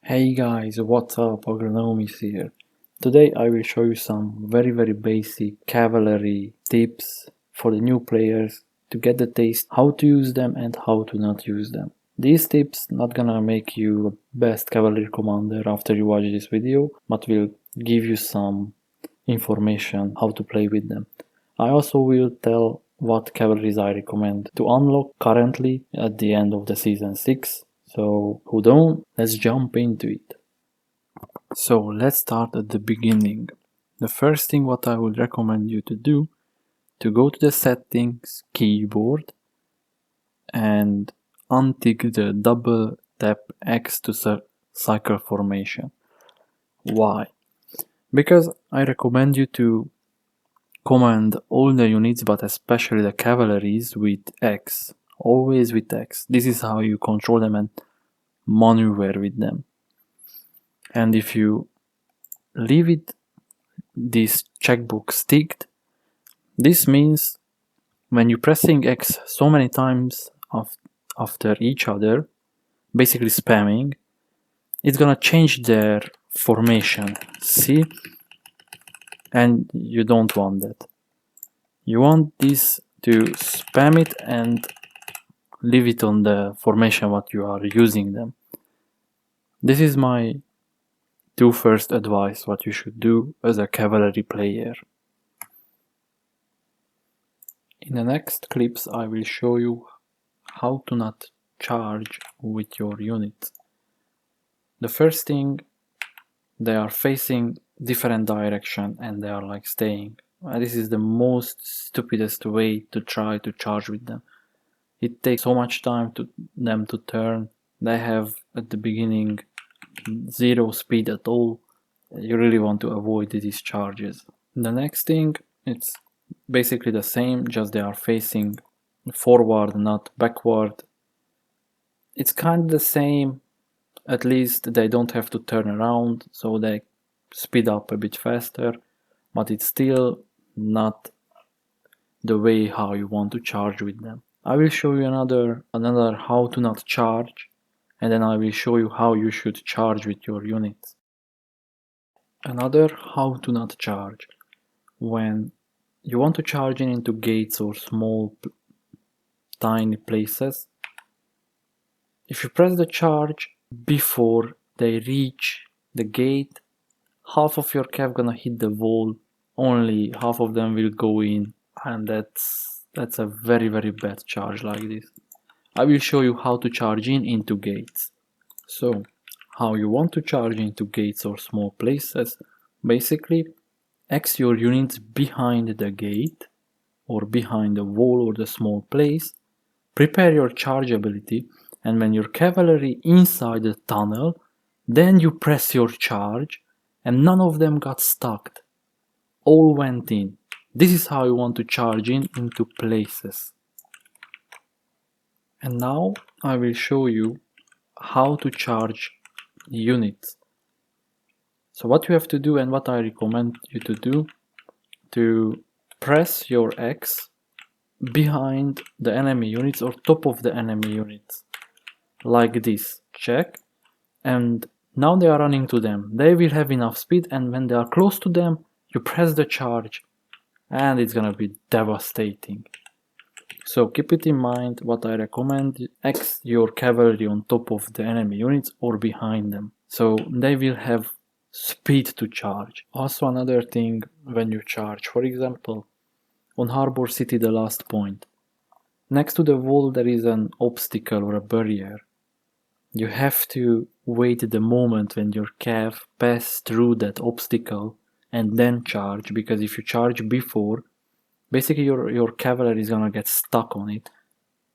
Hey guys, what's up? Agronome is here. Today I will show you some very basic cavalry tips for the new players to get the taste how to use them and how to not use them. These tips not gonna make you a best cavalry commander after you watch this video, but will give you some information how to play with them. I also will tell what cavalries I recommend to unlock currently at the end of the season 6. So hold on, let's jump into it. So let's start at the beginning. The first thing what I would recommend you to do, to go to the settings keyboard and untick the double tap X to cycle formation. Why? Because I recommend you to command all the units, but especially the cavalries, with X. Always with X. This is how you control them and maneuver with them. And if you leave this checkbox ticked, this means when you're pressing X so many times after each other, basically spamming, it's gonna change their formation, see? And you don't want that. You want this to spam it and leave it on the formation what you are using them. This is my first advice what you should do as a cavalry player. In the next clips I will show you how to not charge with your units. The first thing, they are facing different direction and they are like staying. This is the most stupidest way to try to charge with them. It takes so much time to them to turn. They have at the beginning zero speed at all. You really want to avoid these charges. The next thing, it's basically the same, just they are facing forward, not backward. It's kind of the same, at least they don't have to turn around, so they speed up a bit faster, but it's still not the way how you want to charge with them. I will show you another how to not charge, and then I will show you how you should charge with your units. Another how to not charge. When you want to charge into gates or small tiny places, if you press the charge before they reach the gate, half of your cav gonna hit the wall, only half of them will go in, and that's a very bad charge like this. I will show you how to charge into gates. So how you want to charge into gates or small places, basically X your units behind the gate or behind the wall or the small place, prepare your charge ability, and when your cavalry inside the tunnel, then you press your charge and none of them got stuck. All went in. This is how you want to charge into places. And now I will show you how to charge units. So what you have to do and what I recommend you to do, to press your X behind the enemy units or top of the enemy units. Like this, check, and now they are running to them. They will have enough speed, and when they are close to them, you press the charge and it's gonna be devastating. So keep it in mind what I recommend, X your cavalry on top of the enemy units or behind them, so they will have speed to charge. Also another thing when you charge, for example, on Harbor City, the last point, next to the wall there is an obstacle or a barrier. You have to wait the moment when your cav pass through that obstacle and then charge, because if you charge before, basically your cavalry is gonna get stuck on it,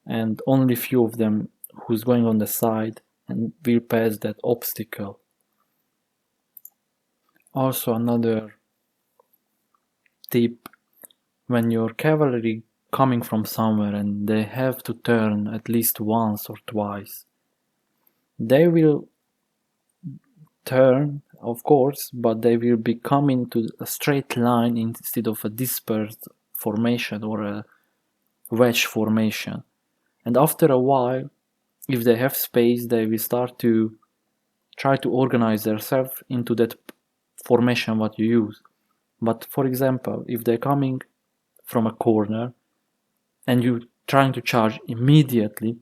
and only few of them who's going on the side and will pass that obstacle. Also another tip, when your cavalry coming from somewhere and they have to turn at least once or twice, they will turn, of course, but they will be coming to a straight line instead of a dispersed formation or a wedge formation. And after a while, if they have space, they will start to try to organize themselves into that formation what you use. But for example, if they're coming from a corner and you trying to charge immediately,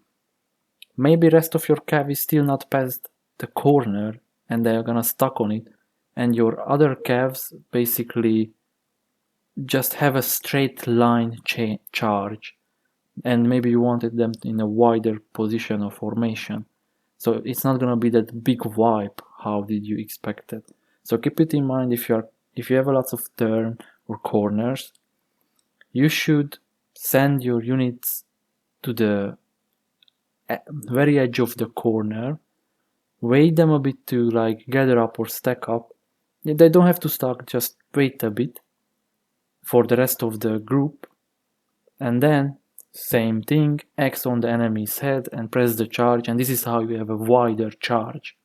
maybe rest of your cav is still not past the corner and they're gonna stuck on it, and your other cavs basically just have a straight line charge, and maybe you wanted them in a wider position or formation. So it's not gonna be that big wipe. How did you expect it? So keep it in mind if you have a lot of turn or corners, you should send your units to the very edge of the corner, wait them a bit to like gather up or stack up. They don't have to stack, just wait a bit for the rest of the group, and then same thing, X on the enemy's head and press the charge, and this is how you have a wider charge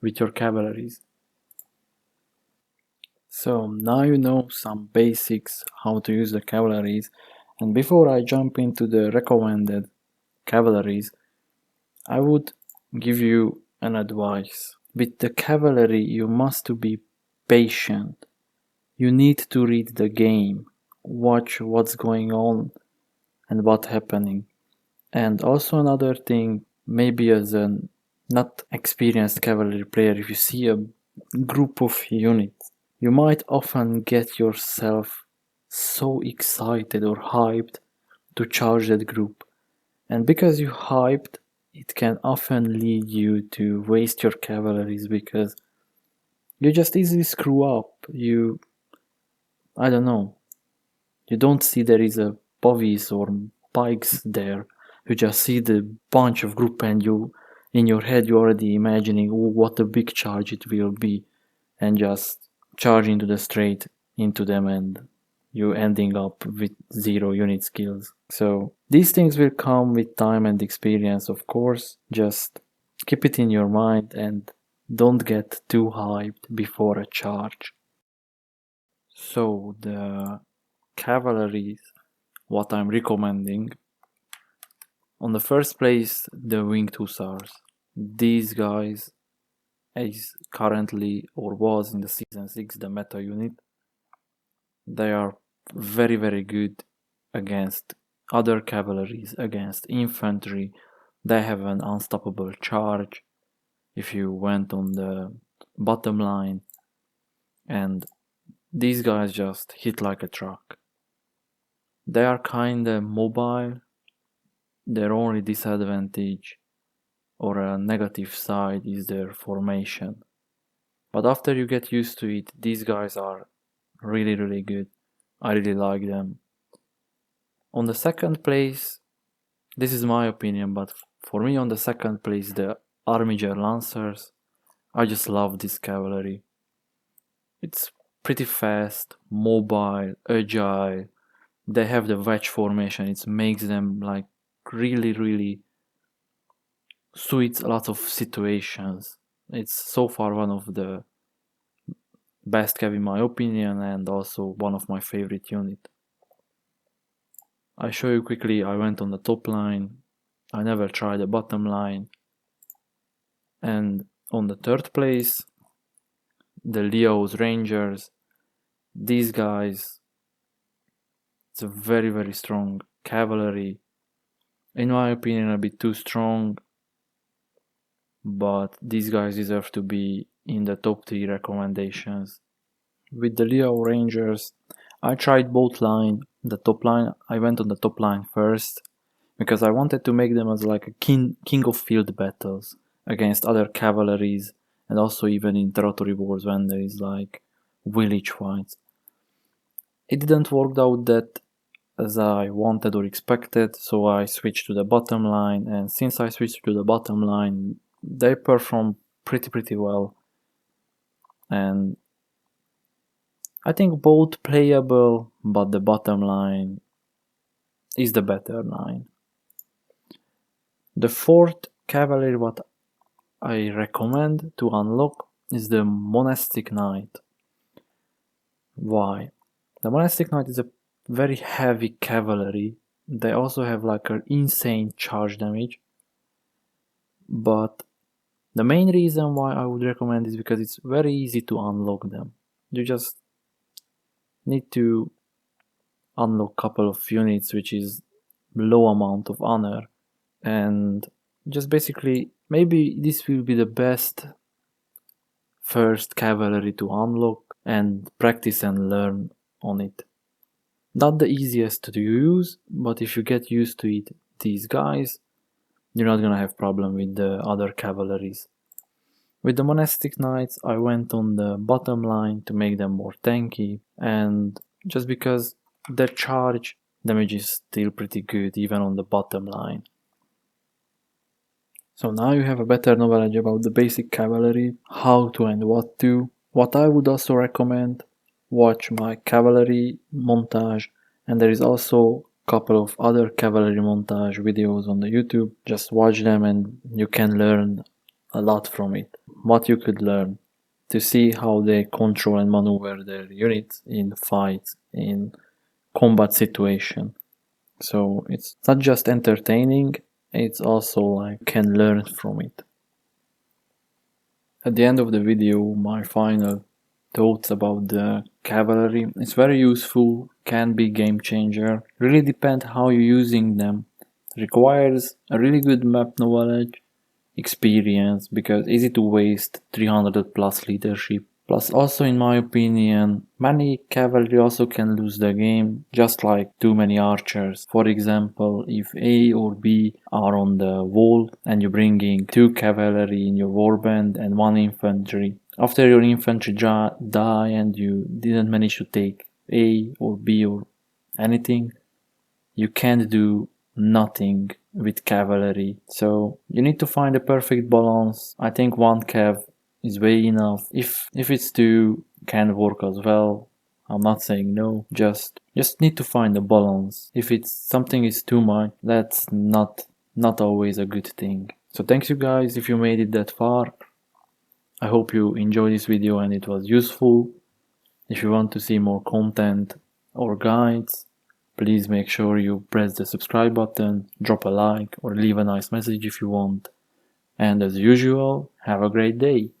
with your cavalries. So now you know some basics how to use the cavalries, and before I jump into the recommended cavalries, I would give you an advice. With the cavalry you must be patient. You need to read the game, watch what's going on and what's happening. And also another thing, maybe as a not experienced cavalry player, if you see a group of units, you might often get yourself so excited or hyped to charge that group. And because you hyped, it can often lead you to waste your cavalries because you just easily screw up. I don't know, you don't see there is a bovies or pikes there. You just see the bunch of group and you, in your head, you're already imagining what a big charge it will be, and just charge into the straight into them, and you ending up with 0 unit skills. So these things will come with time and experience, of course. Just keep it in your mind and don't get too hyped before a charge. So the cavalry, what I'm recommending, on the first place, the winged hussars. These guys is currently, or was in the season 6, the meta unit. They are very good against other cavalries, against infantry. They have an unstoppable charge if you went on the bottom line, and these guys just hit like a truck. They are kinda mobile. Their only disadvantage or a negative side is their formation. But after you get used to it, these guys are really good. I really like them. On the second place, this is my opinion, but for me on the second place, the Armiger Lancers. I just love this cavalry. It's pretty fast, mobile, agile. They have the wedge formation. It makes them like really suits a lot of situations. It's so far one of the best cav in my opinion, and also one of my favorite unit. I show you quickly. I went on the top line. I never tried the bottom line. And on the third place, the Leo's Rangers. These guys, it's a very strong cavalry. In my opinion, a bit too strong, but these guys deserve to be in the top 3 recommendations. With the Leo Rangers, I tried both line. The top line, I went on the top line first because I wanted to make them as like a king of field battles against other cavalries, and also even in territory wars when there is like village fights. It didn't work out that as I wanted or expected, so I switched to the bottom line, and since I switched to the bottom line, they perform pretty well, and I think both playable, but the bottom line is the better line. The fourth cavalry what I recommend to unlock is the Monastic Knight. Why? The Monastic Knight is a very heavy cavalry. They also have like an insane charge damage, but The main reason why I would recommend is because it's very easy to unlock them. You just need to unlock a couple of units, which is low amount of honor, and just basically maybe this will be the best first cavalry to unlock and practice and learn on it. Not the easiest to use, but if you get used to it, these guys, you're not gonna have problem with the other cavalries. With the monastic knights, I went on the bottom line to make them more tanky, and just because their charge damage is still pretty good even on the bottom line. So now you have a better knowledge about the basic cavalry, how to and what to. What I would also recommend, watch my cavalry montage, and there is also a couple of other cavalry montage videos on the YouTube. Just watch them and you can learn a lot from it. What you could learn to see how they control and maneuver their units in fights, in combat situation. So it's not just entertaining, it's also like can learn from it. At the end of the video, my final thoughts about the cavalry. It's very useful, can be game changer, really depend how you're using them. Requires a really good map knowledge, experience, because easy to waste 300 plus leadership. Plus also in my opinion, many cavalry also can lose the game, just like too many archers. For example, if A or B are on the wall and you're bringing 2 cavalry in your warband and 1 infantry. After your infantry die and you didn't manage to take A or B or anything, you can't do nothing with cavalry. So you need to find a perfect balance. I think 1 cav is way enough. If it's 2, can work as well. I'm not saying no. Just need to find a balance. If it's something is too much, that's not always a good thing. So thanks you guys if you made it that far. I hope you enjoyed this video and it was useful. If you want to see more content or guides, please make sure you press the subscribe button, drop a like or leave a nice message if you want. And as usual, have a great day.